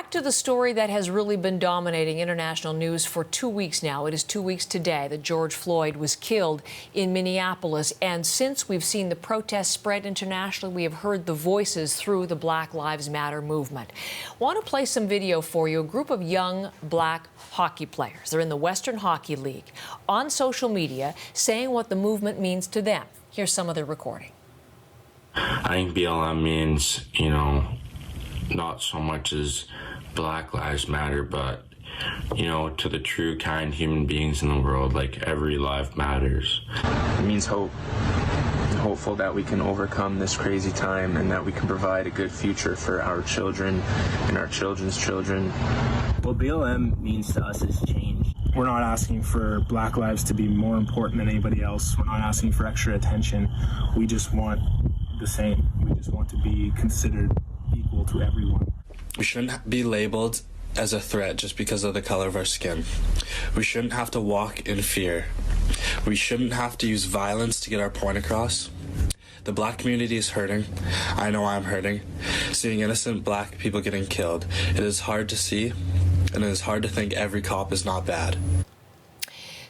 Back to the story that has really been dominating international news for 2 weeks now. It is 2 weeks today that George Floyd was killed in Minneapolis. And since we've seen the protests spread internationally, we have heard the voices through the Black Lives Matter movement. Want to play some video for you. A group of young black hockey players, they're in the Western Hockey League, on social media saying what the movement means to them. Here's some of their recording. I think BLM means, not so much as Black Lives Matter, but, to the true kind human beings in the world, like every life matters. It means hope. I'm hopeful that we can overcome this crazy time and that we can provide a good future for our children and our children's children. What BLM means to us is change. We're not asking for Black lives to be more important than anybody else. We're not asking for extra attention. We just want the same. We just want to be considered equal to everyone. We shouldn't be labeled as a threat just because of the color of our skin. We shouldn't have to walk in fear. We shouldn't have to use violence to get our point across. The black community is hurting. I know I'm hurting. Seeing innocent black people getting killed, it is hard to see, and it is hard to think every cop is not bad.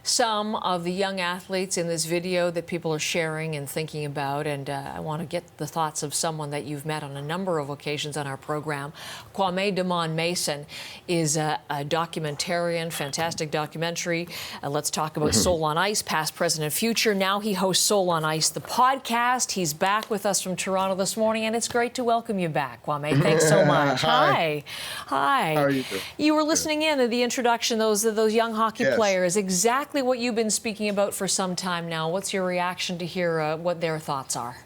Some of the young athletes in this video that people are sharing and thinking about, and I want to get the thoughts of someone that you've met on a number of occasions on our program. Daman Mason is a documentarian, fantastic documentary. Let's talk about Soul on Ice, past, present, and future. Now he hosts Soul on Ice, the podcast. He's back with us from Toronto this morning, and it's great to welcome you back, Kwame. Thanks so much. Hi. Hi. How are you doing? You were listening in to the introduction, those young hockey players, exactly what you've been speaking about for some time now. What's your reaction to hear what their thoughts are?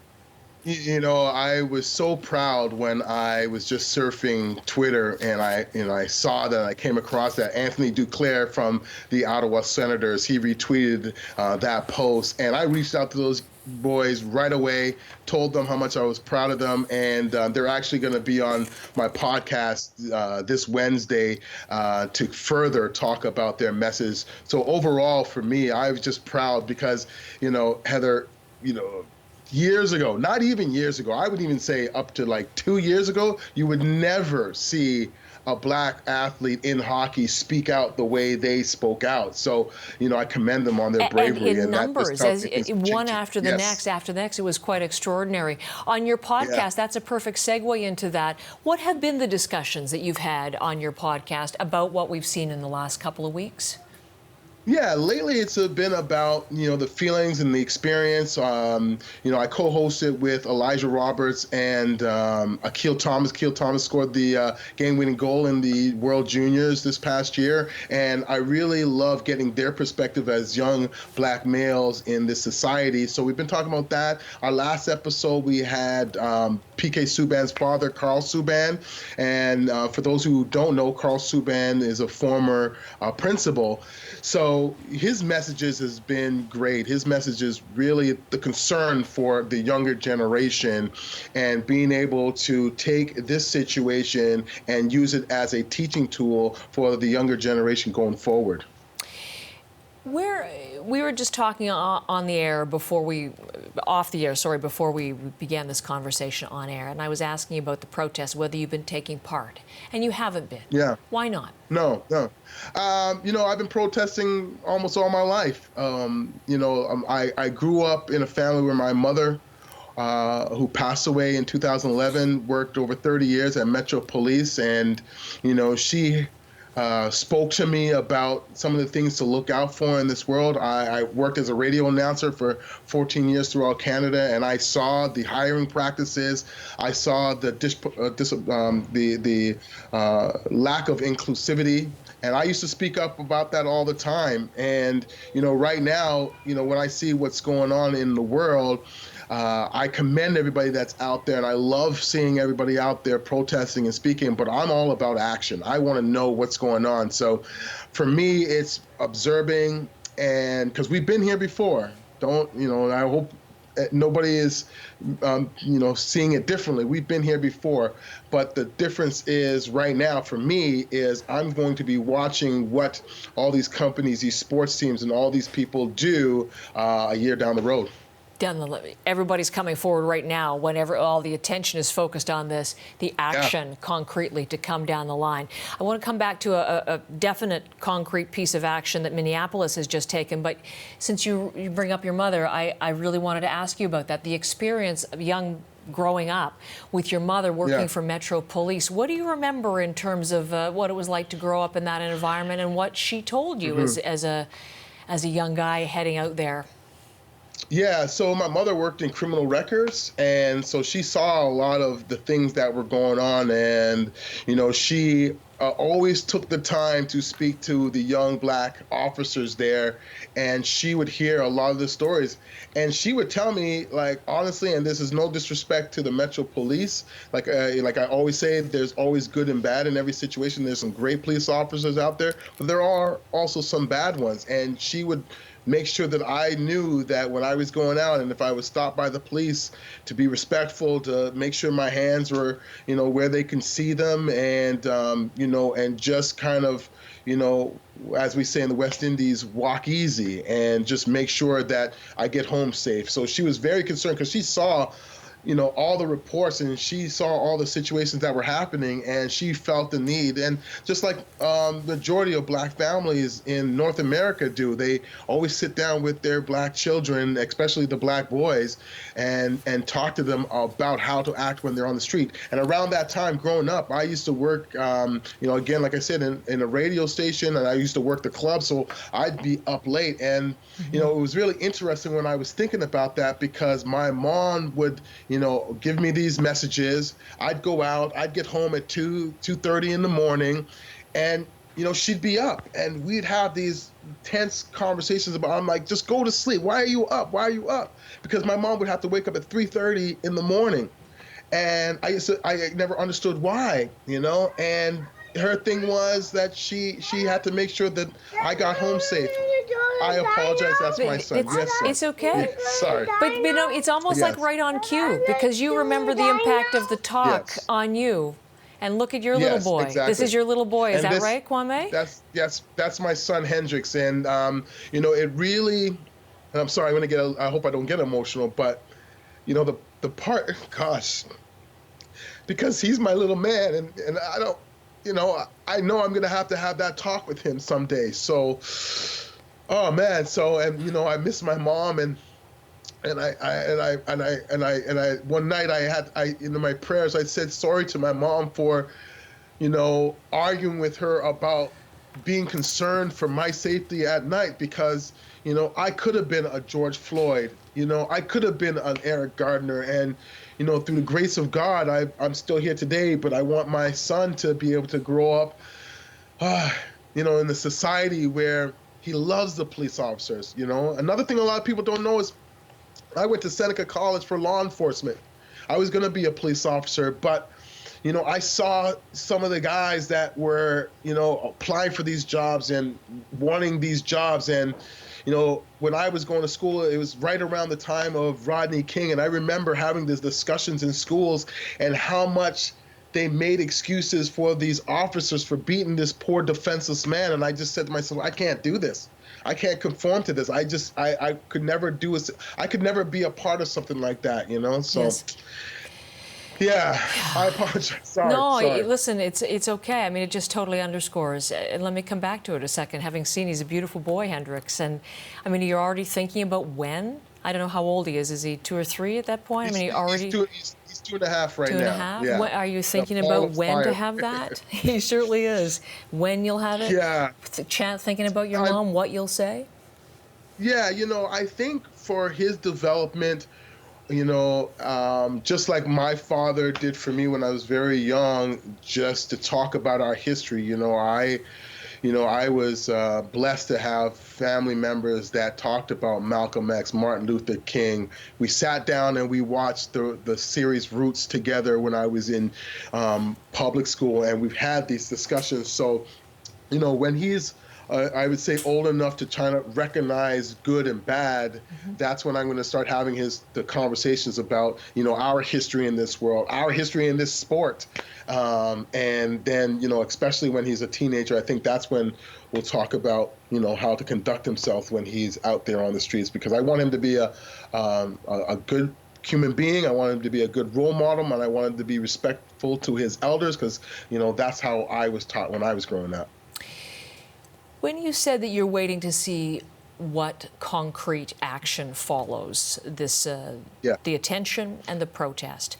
I was so proud when I was just surfing Twitter and I saw that, I came across that Anthony Duclair from the Ottawa Senators, he retweeted that post, and I reached out to those boys right away, told them how much I was proud of them, and they're actually going to be on my podcast this Wednesday to further talk about their message. So overall, for me, I was just proud because, Heather, years ago, not even years ago, I would even say up to like 2 years ago, you would never see a black athlete in hockey speak out the way they spoke out. So, I commend them on their bravery. And in numbers, one after the next, it was quite extraordinary. On your podcast, that's a perfect segue into that. What have been the discussions that you've had on your podcast about what we've seen in the last couple of weeks? Yeah, lately it's been about, the feelings and the experience. I co-hosted with Elijah Roberts and Akil Thomas. Akil Thomas scored the game-winning goal in the World Juniors this past year. And I really love getting their perspective as young black males in this society. So we've been talking about that. Our last episode, we had PK Subban's father, Carl Subban. And for those who don't know, Carl Subban is a former principal. So his messages has been great. His message is really the concern for the younger generation and being able to take this situation and use it as a teaching tool for the younger generation going forward. We were just talking on the air before we began this conversation on air, and I was asking you about the protests, whether you've been taking part, and you haven't been. Yeah. Why not? No. I've been protesting almost all my life. I grew up in a family where my mother, who passed away in 2011, worked over 30 years at Metro Police, and, she spoke to me about some of the things to look out for in this world. I worked as a radio announcer for 14 years throughout Canada, and I saw the hiring practices. I saw the lack of inclusivity. And I used to speak up about that all the time. And, right now, when I see what's going on in the world, I commend everybody that's out there, and I love seeing everybody out there protesting and speaking, but I'm all about action. I want to know what's going on. So for me, it's observing, and because we've been here before. I hope nobody is, seeing it differently. We've been here before, but the difference is right now for me is I'm going to be watching what all these companies, these sports teams, and all these people do a year down the road. Everybody's coming forward right now whenever all the attention is focused on this, the action concretely to come down the line. I want to come back to a definite concrete piece of action that Minneapolis has just taken. But since you bring up your mother, I really wanted to ask you about that. The experience of growing up with your mother working for Metro Police. What do you remember in terms of what it was like to grow up in that environment and what she told you as a young guy heading out there? Yeah, so my mother worked in criminal records, and so she saw a lot of the things that were going on, and, you know, she always took the time to speak to the young black officers there, and she would hear a lot of the stories. And she would tell me, like, honestly, and this is no disrespect to the Metro Police, like I always say, there's always good and bad in every situation. There's some great police officers out there, but there are also some bad ones. And she would make sure that I knew that when I was going out and if I was stopped by the police, to be respectful, to make sure my hands were, you know, where they can see them, and, you know, and just kind of, you know, as we say in the West Indies, walk easy and just make sure that I get home safe. So she was very concerned because she saw, you know, all the reports, and she saw all the situations that were happening, and she felt the need. And just like the majority of black families in North America do, they always sit down with their black children, especially the black boys, and talk to them about how to act when they're on the street. And around that time, growing up, I used to work, you know, again, like I said, in a radio station, and I used to work the club, so I'd be up late. And, you know, it was really interesting when I was thinking about that, because my mom would, you know, give me these messages. I'd go out, I'd get home at 2:30 in the morning, and, you know, she'd be up, and we'd have these tense conversations about, I'm like, just go to sleep. Why are you up? Why are you up? Because my mom would have to wake up at 3:30 in the morning. And I never understood why, you know, and her thing was that she had to make sure that I got home safe. I apologize, that's my son. Yes, sir. It's okay. Yeah, sorry. But, you know, it's almost like right on cue, because you remember the impact of the talk on you. And look at your little boy. Exactly. This is your little boy. Is that right, Kwame? That's my son, Hendrickson. And, you know, it really, and I'm sorry, I hope I don't get emotional, but, you know, the part, gosh, because he's my little man, and I don't, you know I'm going to have that talk with him someday. So, oh man. So, and, you know, I miss my mom, and I one night in my prayers, I said sorry to my mom for, you know, arguing with her about being concerned for my safety at night, because, you know, I could have been a George Floyd, you know, I could have been an Eric Gardner, and, you know, through the grace of God, I'm still here today, but I want my son to be able to grow up, you know, in the society where he loves the police officers, you know. Another thing a lot of people don't know is I went to Seneca College for law enforcement. I was going to be a police officer, but, you know, I saw some of the guys that were, you know, applying for these jobs and wanting these jobs. And, you know, when I was going to school, it was right around the time of Rodney King. And I remember having these discussions in schools and how much they made excuses for these officers for beating this poor defenseless man. And I just said to myself, I can't do this. I can't conform to this. I could never do it. I could never be a part of something like that, you know? So, yeah, I apologize. Sorry. Listen, it's okay. I mean, it just totally underscores. And let me come back to it a second. Having seen he's a beautiful boy, Hendrickson. I mean, you're already thinking about when? I don't know how old he is. Is he 2 or 3 at that point? He's 2.5 right now. 2.5? Yeah. What, are you thinking about when to have that? He certainly is. When you'll have it? Yeah. Thinking about your mom, what you'll say? Yeah, you know, I think for his development, you know, just like my father did for me when I was very young, just to talk about our history. You know, I was blessed to have family members that talked about Malcolm X, Martin Luther King. We sat down and we watched the series Roots together when I was in public school, and we've had these discussions. So, you know, when he's I would say old enough to try to recognize good and bad, that's when I'm going to start having the conversations about, our history in this world, our history in this sport. And then, especially when he's a teenager, I think that's when we'll talk about, how to conduct himself when he's out there on the streets, because I want him to be a good human being. I want him to be a good role model, and I want him to be respectful to his elders, because, that's how I was taught when I was growing up. When you said that you're waiting to see what concrete action follows this, the attention and the protest,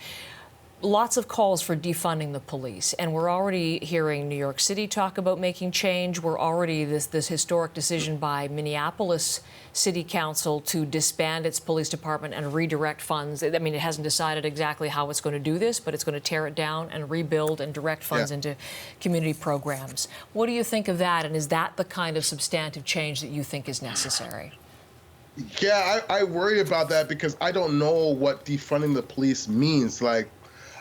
lots of calls for defunding the police, and we're already hearing New York City talk about making change. We're already this historic decision by Minneapolis City Council to disband its police department and redirect funds. I mean, it hasn't decided exactly how it's going to do this, but it's going to tear it down and rebuild and direct funds into community programs. What do you think of that, and is that the kind of substantive change that you think is necessary? Yeah, I worry about that because I don't know what defunding the police means. Like,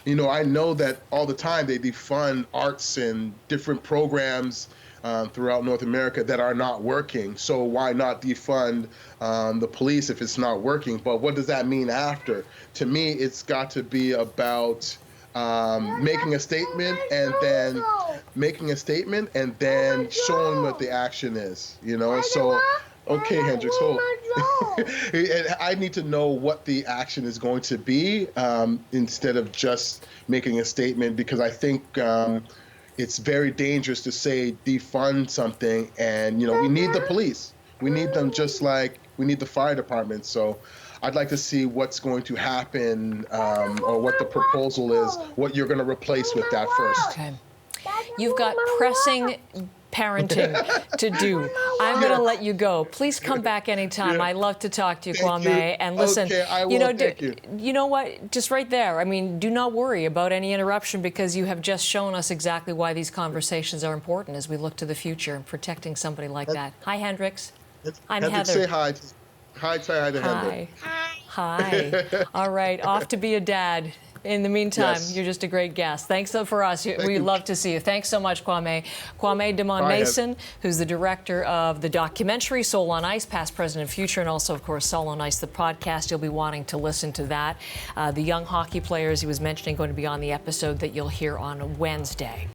I know that all the time they defund arts and different programs throughout North America that are not working. So why not defund the police if it's not working? But what does that mean after? To me, it's got to be about making a statement and then showing what the action is. So. Okay, Hendricks, hold. I need to know what the action is going to be instead of just making a statement, because I think it's very dangerous to say defund something, and we need the police. We need them just like we need the fire department. So I'd like to see what's going to happen or what the proposal is, what you're going to replace with that first. Okay. You've got pressing parenting to do. I'm going to let you go. Please come back anytime. I love to talk to you, Kwame. And listen, okay, I will. Thank you. You know what? Just right there. I mean, do not worry about any interruption, because you have just shown us exactly why these conversations are important as we look to the future and protecting somebody like that. Hi, Hendricks. I'm Heather. Say hi. Say hi to Hendricks. Hi. All right. Off to be a dad. In the meantime, you're just a great guest. Thanks for us. We love to see you. Thanks so much, Kwame. Kwame Daman Mason, who's the director of the documentary Soul on Ice, Past, Present, and Future, and also, of course, Soul on Ice, the podcast. You'll be wanting to listen to that. The young hockey players he was mentioning going to be on the episode that you'll hear on Wednesday.